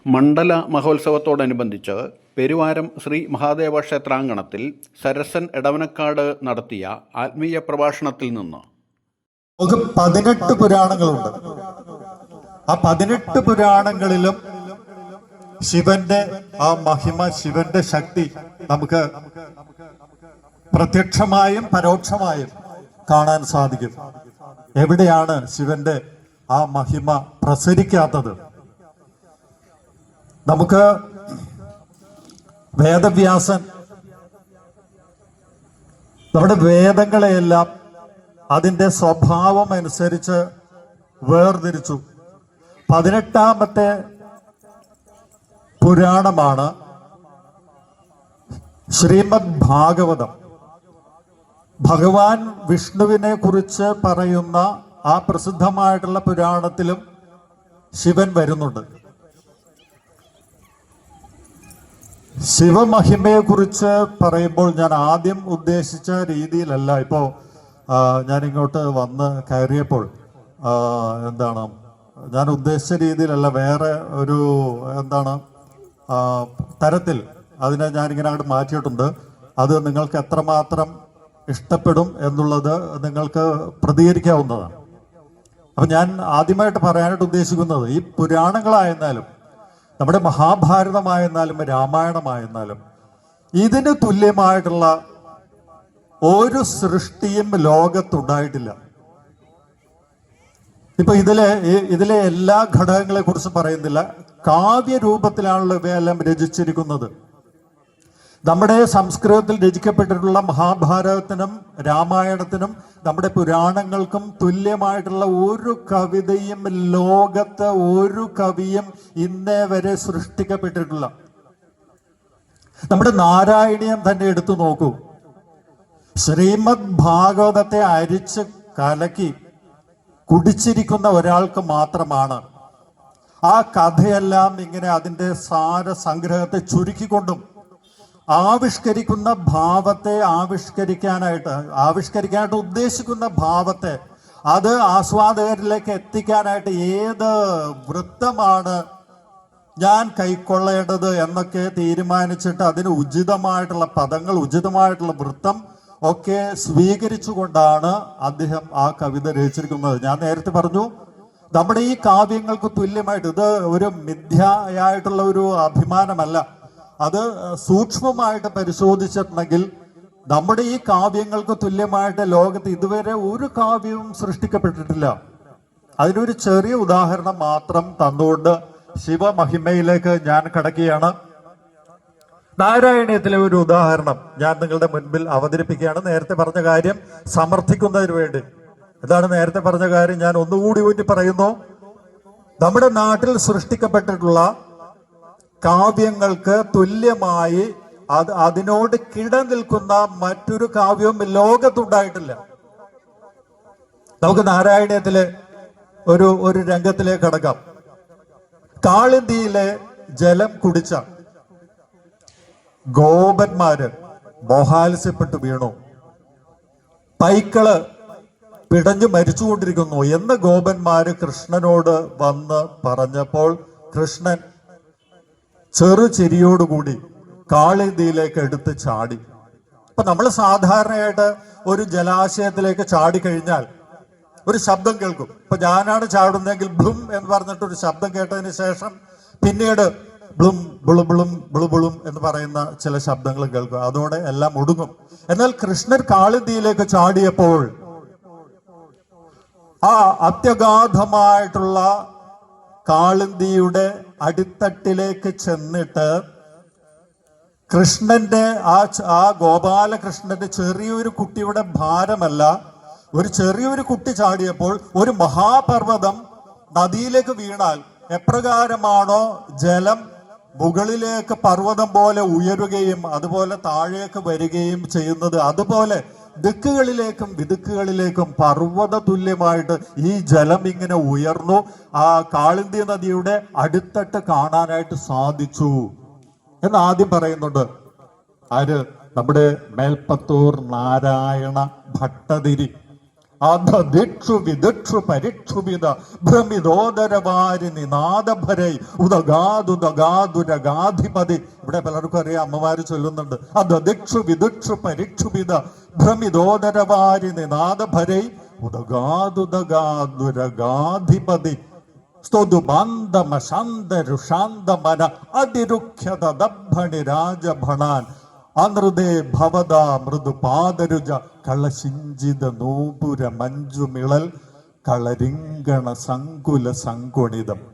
മണ്ഡല മഹോത്സവത്തോടനുബന്ധിച്ച് പെരുവാരം ശ്രീ മഹാദേവ ക്ഷേത്രാങ്കണത്തിൽ സരസൻ എടവനക്കാട് നടത്തിയ ആത്മീയ പ്രഭാഷണത്തിൽ നിന്ന് നമുക്ക് 18 പുരാണങ്ങളുണ്ട്. ആ 18 പുരാണങ്ങളിലും ശിവന്റെ ആ മഹിമ, ശിവന്റെ ശക്തി നമുക്ക് പ്രത്യക്ഷമായും പരോക്ഷമായും കാണാൻ സാധിക്കും. എവിടെയാണ് ശിവന്റെ ആ മഹിമ പ്രസരിക്കാത്തത്? നമുക്ക് വേദവ്യാസൻ നമ്മുടെ വേദങ്ങളെയെല്ലാം അതിൻ്റെ സ്വഭാവം അനുസരിച്ച് വേർതിരിച്ചു. 18ാമത്തെ പുരാണമാണ് ശ്രീമദ് ഭാഗവതം. ഭഗവാൻ വിഷ്ണുവിനെ കുറിച്ച് പറയുന്ന ആ പ്രസിദ്ധമായിട്ടുള്ള പുരാണത്തിലും ശിവൻ വരുന്നുണ്ട്. ശിവമഹിമയെക്കുറിച്ച് പറയുമ്പോൾ ഞാൻ ആദ്യം ഉദ്ദേശിച്ച രീതിയിലല്ല. ഇപ്പോൾ ഞാനിങ്ങോട്ട് വന്ന് കയറിയപ്പോൾ ഞാൻ ഉദ്ദേശിച്ച രീതിയിലല്ല, വേറെ ഒരു തരത്തിൽ അതിനെ ഞാനിങ്ങനെ അങ്ങോട്ട് മാറ്റിയിട്ടുണ്ട്. അത് നിങ്ങൾക്ക് എത്രമാത്രം ഇഷ്ടപ്പെടും എന്നുള്ളത് നിങ്ങൾക്ക് പ്രതികരിക്കാവുന്നതാണ്. അപ്പം ഞാൻ ആദ്യമായിട്ട് പറയാനായിട്ട് ഉദ്ദേശിക്കുന്നത്, ഈ പുരാണങ്ങളായിരുന്നാലും നമ്മുടെ മഹാഭാരതമായിരുന്നാലും രാമായണമായിരുന്നാലും ഇതിന് തുല്യമായിട്ടുള്ള ഒരു സൃഷ്ടിയും ലോകത്തുണ്ടായിട്ടില്ല. ഇപ്പൊ ഇതിലെ എല്ലാ ഘടകങ്ങളെ കുറിച്ച് പറയുന്നില്ല. കാവ്യരൂപത്തിലാണല്ലോ ഇവയെല്ലാം രചിച്ചിരിക്കുന്നത്. നമ്മുടെ സംസ്കൃതത്തിൽ രചിക്കപ്പെട്ടിട്ടുള്ള മഹാഭാരതത്തിനും രാമായണത്തിനും നമ്മുടെ പുരാണങ്ങൾക്കും തുല്യമായിട്ടുള്ള ഒരു കവിതയും ലോകത്ത് ഒരു കവിയും ഇന്നേ വരെ സൃഷ്ടിക്കപ്പെട്ടിട്ടില്ല. നമ്മുടെ നാരായണീയം തന്നെ എടുത്തു നോക്കൂ. ശ്രീമദ് ഭാഗവതത്തെ അരിച്ച് കലക്കി കുടിച്ചിരിക്കുന്ന ഒരാൾക്ക് മാത്രമാണ് ആ കഥയെല്ലാം ഇങ്ങനെ അതിൻ്റെ സാരസംഗ്രഹത്തെ ചുരുക്കിക്കൊണ്ടും ആവിഷ്കരിക്കുന്ന ഭാവത്തെ ആവിഷ്കരിക്കാനായിട്ട് ഉദ്ദേശിക്കുന്ന ഭാവത്തെ അത് ആസ്വാദകരിലേക്ക് എത്തിക്കാനായിട്ട് ഏത് വൃത്തമാണ് ഞാൻ കൈക്കൊള്ളേണ്ടത് എന്നൊക്കെ തീരുമാനിച്ചിട്ട് അതിന് ഉചിതമായിട്ടുള്ള പദങ്ങൾ, ഉചിതമായിട്ടുള്ള വൃത്തം ഒക്കെ സ്വീകരിച്ചുകൊണ്ടാണ് അദ്ദേഹം ആ കവിത രചിച്ചിരിക്കുന്നത്. ഞാൻ നേരത്തെ പറഞ്ഞു, നമ്മുടെ ഈ കാവ്യങ്ങൾക്ക് തുല്യമായിട്ട് ഇത് ഒരു മിഥ്യയായിട്ടുള്ള ഒരു അഭിമാനമല്ല. അത് സൂക്ഷ്മമായിട്ട് പരിശോധിച്ചിട്ടുണ്ടെങ്കിൽ നമ്മുടെ ഈ കാവ്യങ്ങൾക്ക് തുല്യമായിട്ട് ലോകത്ത് ഇതുവരെ ഒരു കാവ്യവും സൃഷ്ടിക്കപ്പെട്ടിട്ടില്ല. അതിനൊരു ചെറിയ ഉദാഹരണം മാത്രം തന്നുകൊണ്ട് ശിവമഹിമയിലേക്ക് ഞാൻ കടക്കുകയാണ്. നാരായണീയത്തിലെ ഒരു ഉദാഹരണം ഞാൻ നിങ്ങളുടെ മുൻപിൽ അവതരിപ്പിക്കുകയാണ്. നേരത്തെ പറഞ്ഞ കാര്യം സമർത്ഥിക്കുന്നതിന് വേണ്ടി. എന്താണ് നേരത്തെ പറഞ്ഞ കാര്യം? ഞാൻ ഒന്നുകൂടി ഊന്നി പറയുന്നു. നമ്മുടെ നാട്ടിൽ സൃഷ്ടിക്കപ്പെട്ടിട്ടുള്ള കാവ്യങ്ങൾക്ക് തുല്യമായി അതിനോട് കിടനിൽക്കുന്ന മറ്റൊരു കാവ്യവും ലോകത്തുണ്ടായിട്ടില്ല. നമുക്ക് നാരായണീയത്തിലെ ഒരു രംഗത്തിലേക്ക് കടക്കാം. കാളിന്തിയിലെ ജലം കുടിച്ച ഗോപന്മാര് മോഹാത്സ്യപ്പെട്ടു വീണു. പൈക്കള് പിടഞ്ഞു മരിച്ചുകൊണ്ടിരിക്കുന്നു എന്ന് ഗോപന്മാര് കൃഷ്ണനോട് വന്ന് പറഞ്ഞപ്പോൾ കൃഷ്ണൻ ചെറു ചിരിയോടുകൂടി കാളിന്തിയിലേക്ക് എടുത്ത് ചാടി. അപ്പൊ നമ്മൾ സാധാരണയായിട്ട് ഒരു ജലാശയത്തിലേക്ക് ചാടിക്കഴിഞ്ഞാൽ ഒരു ശബ്ദം കേൾക്കും. ഇപ്പൊ ഞാനാണ് ചാടുന്നതെങ്കിൽ ബ്ലും എന്ന് പറഞ്ഞിട്ടൊരു ശബ്ദം കേട്ടതിന് ശേഷം പിന്നീട് ബ്ലും ബുളുബിളും ബുളുബിളും എന്ന് പറയുന്ന ചില ശബ്ദങ്ങൾ കേൾക്കും. അതോടെ എല്ലാം ഒടുങ്ങും. എന്നാൽ കൃഷ്ണൻ കാളിന്തിയിലേക്ക് ചാടിയപ്പോൾ ആ അത്യഗാധമായിട്ടുള്ള കാളിന്തിയുടെ അടിത്തട്ടിലേക്ക് ചെന്നിട്ട് കൃഷ്ണന്റെ ആ ഗോപാലകൃഷ്ണന്റെ ചെറിയൊരു കുട്ടിയുടെ ഭാരമല്ല, ഒരു ചെറിയൊരു കുട്ടി ചാടിയപ്പോൾ ഒരു മഹാപർവ്വതം നദിയിലേക്ക് വീണാൽ എപ്രകാരമാണോ ജലം മുകളിലേക്ക് പർവ്വതം പോലെ ഉയരുകയും അതുപോലെ താഴേക്ക് വരികയും ചെയ്യുന്നത്, അതുപോലെ ദിക്കുകളിലേക്കും വിദിക്കുകളിലേക്കും പർവ്വത തുല്യമായിട്ട് ഈ ജലം ഇങ്ങനെ ഉയർന്നു ആ കാളിന്തി നദിയുടെ അടിത്തട്ട് കാണാനായിട്ട് സാധിച്ചു എന്ന് ആദ്യം പറയുന്നുണ്ട്. ആര്? നമ്മുടെ മേൽപ്പത്തൂർ നാരായണ ഭട്ടതിരി. അധദിക്ഷു വിദിക്ഷു പരിക്ഷുഭിത ഭ്രമിതോദരവാരി നിനാദഭരൈ ഉദഗാദുദഗാദുരഗാധിപതി. ഇവിടെ പലർക്കും അറിയാം, അമ്മമാര് ചൊല്ലുന്നുണ്ട്. അധദിക്ഷു വിദിക്ഷു പരിക്ഷുഭിത ഭ്രമിതോദരവാരി നിനാദഭരൈ ഉദഗാദുദഗാദുരഗാധിപതി. സ്തുതുബാന്ധമശാന്തരുഷാന്തമന അതിരുഖ്യത ദബ്ബണി രാജഭണാൻ അനൃതേ ഭവത മൃദുപാദരുജ കളശിഞ്ചിത നൂപുര മഞ്ജുമിളൽ കളരിങ്കണ സങ്കുല സങ്കുണിതം.